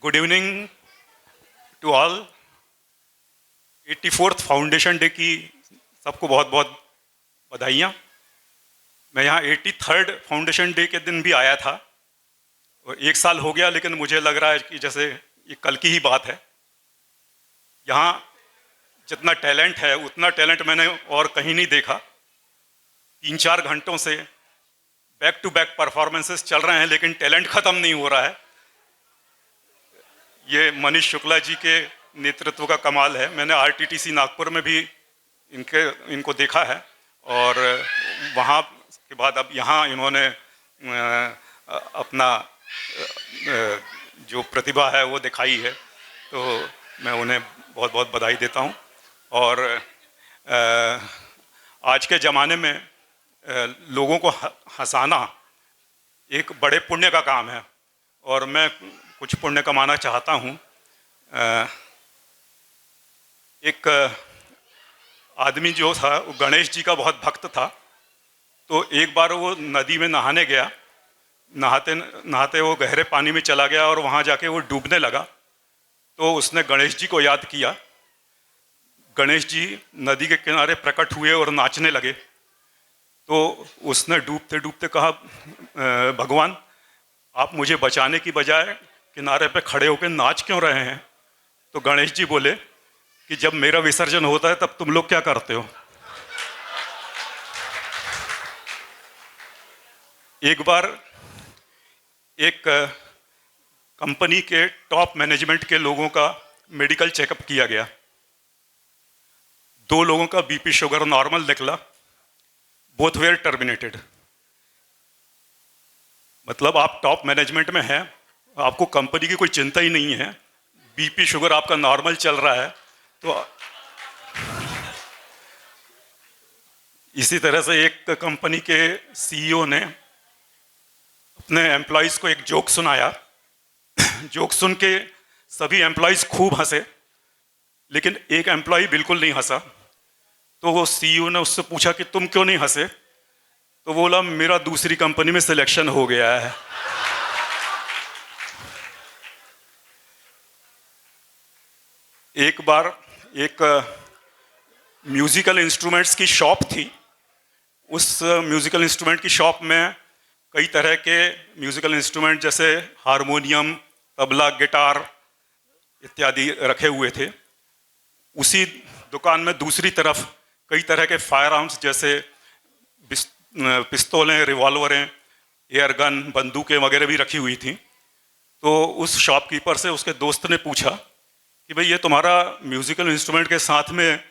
Good evening to all. 84th foundation day की सबको बहुत बहुत बधाइयाँ। मैं यहाँ 83rd फाउंडेशन डे के दिन भी आया था और 1 साल हो गया, लेकिन मुझे लग रहा है कि जैसे ये कल की ही बात है। यहाँ जितना टैलेंट है उतना टैलेंट मैंने और कहीं नहीं देखा। 3-4 घंटों से बैक टू बैक परफॉर्मेंसेस चल रहे हैं, लेकिन टैलेंट ख़त्म नहीं हो रहा है। ये मनीष शुक्ला जी के नेतृत्व का कमाल है। मैंने आरटीटीसी नागपुर में भी इनको देखा है और वहाँ के बाद अब यहाँ इन्होंने अपना जो प्रतिभा है वो दिखाई है, तो मैं उन्हें बहुत बहुत बधाई देता हूँ। और आज के ज़माने में लोगों को हंसाना एक बड़े पुण्य का काम है और मैं कुछ पुण्य कमाना चाहता हूँ। एक आदमी जो था वो गणेश जी का बहुत भक्त था, तो एक बार वो नदी में नहाने गया। नहाते नहाते वो गहरे पानी में चला गया और वहाँ जाके वो डूबने लगा। तो उसने गणेश जी को याद किया। गणेश जी नदी के किनारे प्रकट हुए और नाचने लगे। तो उसने डूबते डूबते कहा, भगवान आप मुझे बचाने की बजाय किनारे पे खड़े होकर नाच क्यों रहे हैं? तो गणेश जी बोले कि जब मेरा विसर्जन होता है तब तुम लोग क्या करते हो? एक बार एक कंपनी के टॉप मैनेजमेंट के लोगों का मेडिकल चेकअप किया गया। 2 लोगों का बीपी शुगर नॉर्मल निकला, बोथ वेयर टर्मिनेटेड। मतलब आप टॉप मैनेजमेंट में हैं, आपको कंपनी की कोई चिंता ही नहीं है, बीपी शुगर आपका नॉर्मल चल रहा है। तो इसी तरह से एक कंपनी के सीईओ ने अपने एम्प्लॉयज़ को एक जोक सुनाया। जोक सुन के सभी एम्प्लॉयज़ खूब हंसे, लेकिन एक एम्प्लॉय बिल्कुल नहीं हंसा। तो वो सीईओ ने उससे पूछा कि तुम क्यों नहीं हंसे? तो बोला मेरा दूसरी कंपनी में सिलेक्शन हो गया है। एक बार एक म्यूजिकल इंस्ट्रूमेंट्स की शॉप थी। उस म्यूजिकल इंस्ट्रूमेंट की शॉप में कई तरह के म्यूजिकल इंस्ट्रूमेंट जैसे हारमोनियम, तबला, गिटार इत्यादि रखे हुए थे। उसी दुकान में दूसरी तरफ कई तरह के फायर आर्म्स जैसे पिस्तौलें, रिवॉल्वरें, एयर गन, बंदूकें वगैरह भी रखी हुई थी। तो उस शॉपकीपर से उसके दोस्त ने पूछा कि भाई ये तुम्हारा म्यूजिकल इंस्ट्रूमेंट के साथ में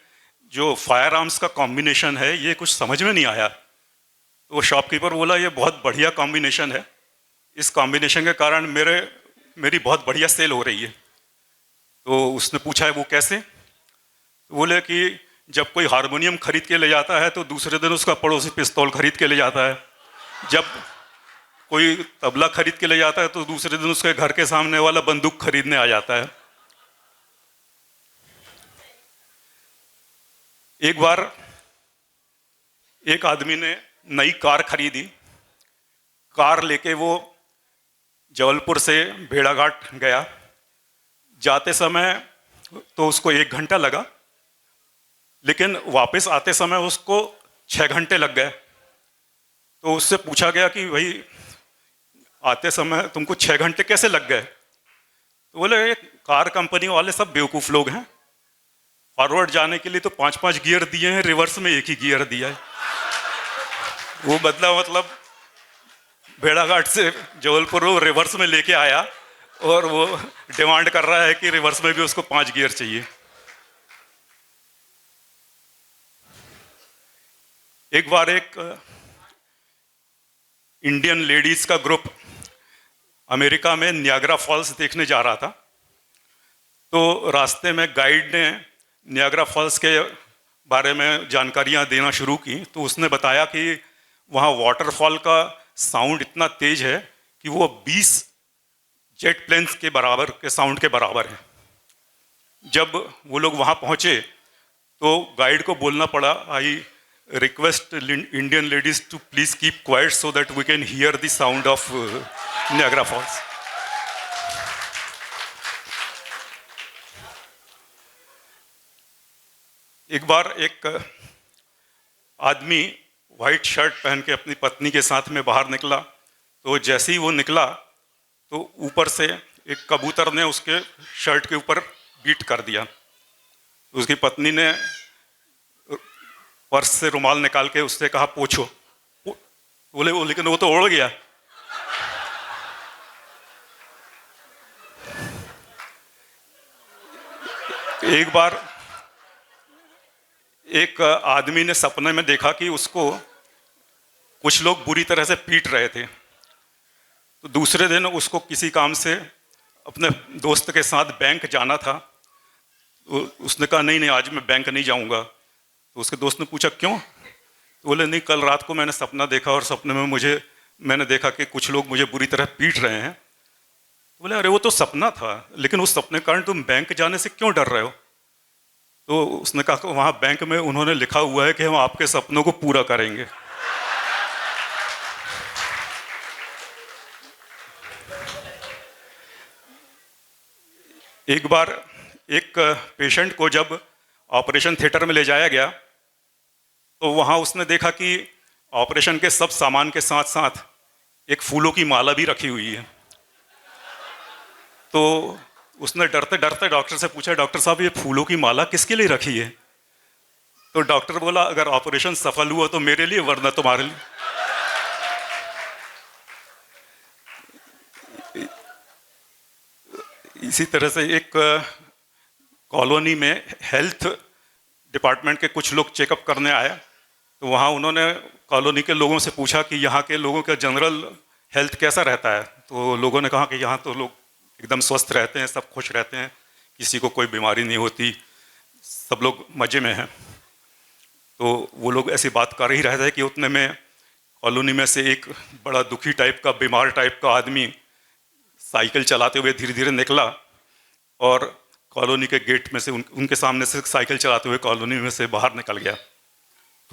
जो फायर आर्म्स का कॉम्बिनेशन है ये कुछ समझ में नहीं आया। तो वो शॉपकीपर बोला ये बहुत बढ़िया कॉम्बिनेशन है, इस कॉम्बिनेशन के कारण मेरी बहुत बढ़िया सेल हो रही है। तो उसने पूछा है वो कैसे? तो बोले कि जब कोई हारमोनियम खरीद के ले जाता है तो दूसरे दिन उसका पड़ोसी पिस्तौल खरीद के ले जाता है। जब कोई तबला खरीद के ले जाता है तो दूसरे दिन उसके घर के सामने वाला बंदूक खरीदने आ जाता है। एक बार एक आदमी ने नई कार खरीदी। कार लेके वो जबलपुर से भेड़ाघाट गया। जाते समय तो उसको 1 घंटा लगा, लेकिन वापस आते समय उसको 6 घंटे लग गए। तो उससे पूछा गया कि भाई आते समय तुमको 6 घंटे कैसे लग गए? तो बोले कार कंपनी वाले सब बेवकूफ़ लोग हैं, फॉरवर्ड जाने के लिए तो 5-5 गियर दिए हैं, रिवर्स में 1 ही गियर दिया है। वो बदला मतलब भेड़ाघाट से जबलपुर वो रिवर्स में लेके आया और वो डिमांड कर रहा है कि रिवर्स में भी उसको 5 गियर चाहिए। एक बार एक इंडियन लेडीज का ग्रुप अमेरिका में नियाग्रा फॉल्स देखने जा रहा था। तो रास्ते में गाइड ने नियाग्रा फॉल्स के बारे में जानकारियां देना शुरू की। तो उसने बताया कि वहाँ वाटरफॉल का साउंड इतना तेज है कि वो 20 जेट प्लेन्स के बराबर के साउंड के बराबर है। जब वो लोग वहाँ पहुँचे तो गाइड को बोलना पड़ा, I request Indian ladies to please keep quiet so that we can hear the sound of Niagara Falls. एक बार एक आदमी वाइट शर्ट पहन के अपनी पत्नी के साथ में बाहर निकला, तो जैसे ही वो निकला तो ऊपर से एक कबूतर ने उसके शर्ट के ऊपर बीट कर दिया। उसकी पत्नी ने पर्स से रुमाल निकाल के उससे कहा पोछो। बोले वो, लेकिन वो तो उड़ गया। एक बार एक आदमी ने सपने में देखा कि उसको कुछ लोग बुरी तरह से पीट रहे थे। तो दूसरे दिन उसको किसी काम से अपने दोस्त के साथ बैंक जाना था। तो उसने कहा नहीं नहीं, आज मैं बैंक नहीं जाऊंगा। तो उसके दोस्त ने पूछा क्यों? तो बोले नहीं, कल रात को मैंने सपना देखा और सपने में मैंने देखा कि कुछ लोग मुझे बुरी तरह पीट रहे हैं। तो बोले अरे वो तो सपना था, लेकिन उस सपने के कारण तुम बैंक जाने से क्यों डर रहे हो? तो उसने कहा कि वहाँ बैंक में उन्होंने लिखा हुआ है कि हम आपके सपनों को पूरा करेंगे। एक बार एक पेशेंट को जब ऑपरेशन थिएटर में ले जाया गया, तो वहाँ उसने देखा कि ऑपरेशन के सब सामान के साथ साथ एक फूलों की माला भी रखी हुई है। तो उसने डरते डरते डॉक्टर से पूछा, डॉक्टर साहब ये फूलों की माला किसके लिए रखी है? तो डॉक्टर बोला अगर ऑपरेशन सफल हुआ तो मेरे लिए, वरना तुम्हारे लिए। इसी तरह से एक कॉलोनी में हेल्थ डिपार्टमेंट के कुछ लोग चेकअप करने आए। तो वहाँ उन्होंने कॉलोनी के लोगों से पूछा कि यहाँ के लोगों का जनरल हेल्थ कैसा रहता है? तो लोगों ने कहा कि यहाँ तो लोग एकदम स्वस्थ रहते हैं, सब खुश रहते हैं, किसी को कोई बीमारी नहीं होती, सब लोग मज़े में हैं। तो वो लोग ऐसी बात कर ही रहे थे कि उतने में कॉलोनी में से एक बड़ा दुखी टाइप का, बीमार टाइप का आदमी साइकिल चलाते हुए धीरे धीरे निकला और कॉलोनी के गेट में से उनके सामने से साइकिल चलाते हुए कॉलोनी में से बाहर निकल गया।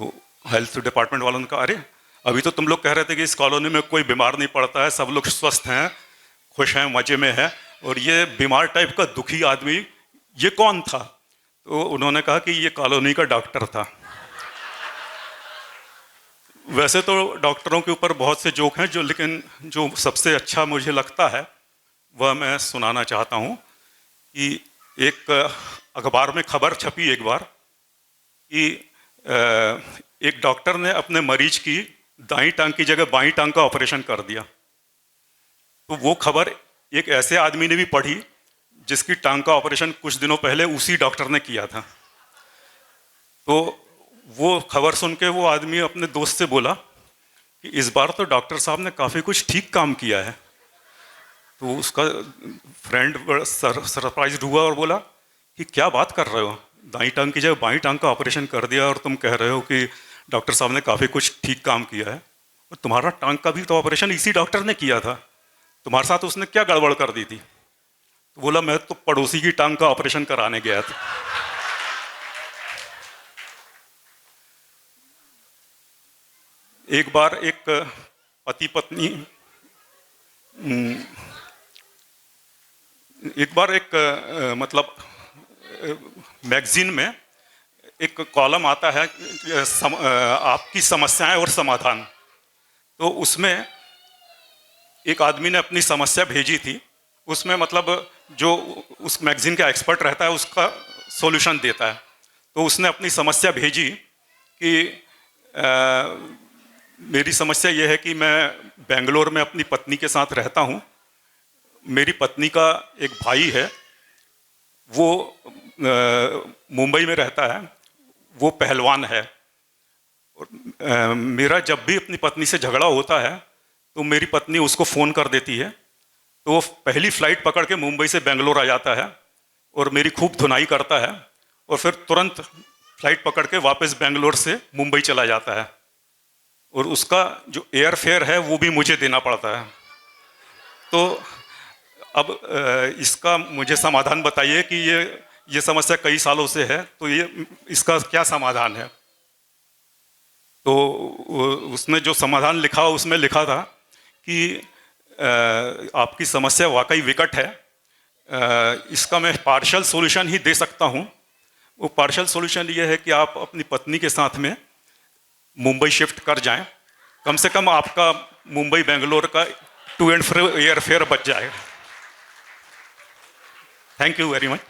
तो हेल्थ डिपार्टमेंट वालों ने कहा अरे अभी तो तुम लोग कह रहे थे कि इस कॉलोनी में कोई बीमार नहीं पड़ता है, सब लोग स्वस्थ हैं, खुश हैं, मज़े में हैं, और ये बीमार टाइप का दुखी आदमी ये कौन था? तो उन्होंने कहा कि ये कॉलोनी का डॉक्टर था। वैसे तो डॉक्टरों के ऊपर बहुत से जोक हैं, लेकिन जो सबसे अच्छा मुझे लगता है वह मैं सुनाना चाहता हूँ। कि एक अखबार में खबर छपी एक बार कि एक डॉक्टर ने अपने मरीज की दाईं टांग की जगह बाईं टांग का ऑपरेशन कर दिया। तो वो खबर एक ऐसे आदमी ने भी पढ़ी जिसकी टांग का ऑपरेशन कुछ दिनों पहले उसी डॉक्टर ने किया था। तो वो खबर सुन के वो आदमी अपने दोस्त से बोला कि इस बार तो डॉक्टर साहब ने काफ़ी कुछ ठीक काम किया है। तो उसका फ्रेंड बड़ा सरप्राइज हुआ और बोला कि क्या बात कर रहे हो, दाईं टांग की जगह बाईं टांग का ऑपरेशन कर दिया और तुम कह रहे हो कि डॉक्टर साहब ने काफ़ी कुछ ठीक काम किया है, और तुम्हारा टांग का भी तो ऑपरेशन इसी डॉक्टर ने किया था, तुम्हारे साथ उसने क्या गड़बड़ कर दी थी? तो बोला मैं तो पड़ोसी की टांग का ऑपरेशन कराने गया था। एक बार एक पति पत्नी मतलब मैगजीन में एक कॉलम आता है आपकी समस्याएं और समाधान। तो उसमें एक आदमी ने अपनी समस्या भेजी थी, उसमें मतलब जो उस मैगजीन का एक्सपर्ट रहता है उसका सॉल्यूशन देता है। तो उसने अपनी समस्या भेजी कि मेरी समस्या यह है कि मैं बेंगलोर में अपनी पत्नी के साथ रहता हूँ, मेरी पत्नी का एक भाई है, वो मुंबई में रहता है, वो पहलवान है, और मेरा जब भी अपनी पत्नी से झगड़ा होता है तो मेरी पत्नी उसको फ़ोन कर देती है, तो वो पहली फ़्लाइट पकड़ के मुंबई से बेंगलोर आ जाता है और मेरी खूब धुनाई करता है, और फिर तुरंत फ़्लाइट पकड़ के वापस बेंगलोर से मुंबई चला जाता है, और उसका जो एयर फेयर है वो भी मुझे देना पड़ता है। तो अब इसका मुझे समाधान बताइए कि ये समस्या कई सालों से है, तो ये इसका क्या समाधान है? तो उसने जो समाधान लिखा उसमें लिखा था कि आपकी समस्या वाकई विकट है, इसका मैं पार्शियल सॉल्यूशन ही दे सकता हूँ, वो पार्शियल सॉल्यूशन ये है कि आप अपनी पत्नी के साथ में मुंबई शिफ्ट कर जाएं, कम से कम आपका मुंबई बेंगलोर का to and fro air fare बच जाएगा। Thank you very much.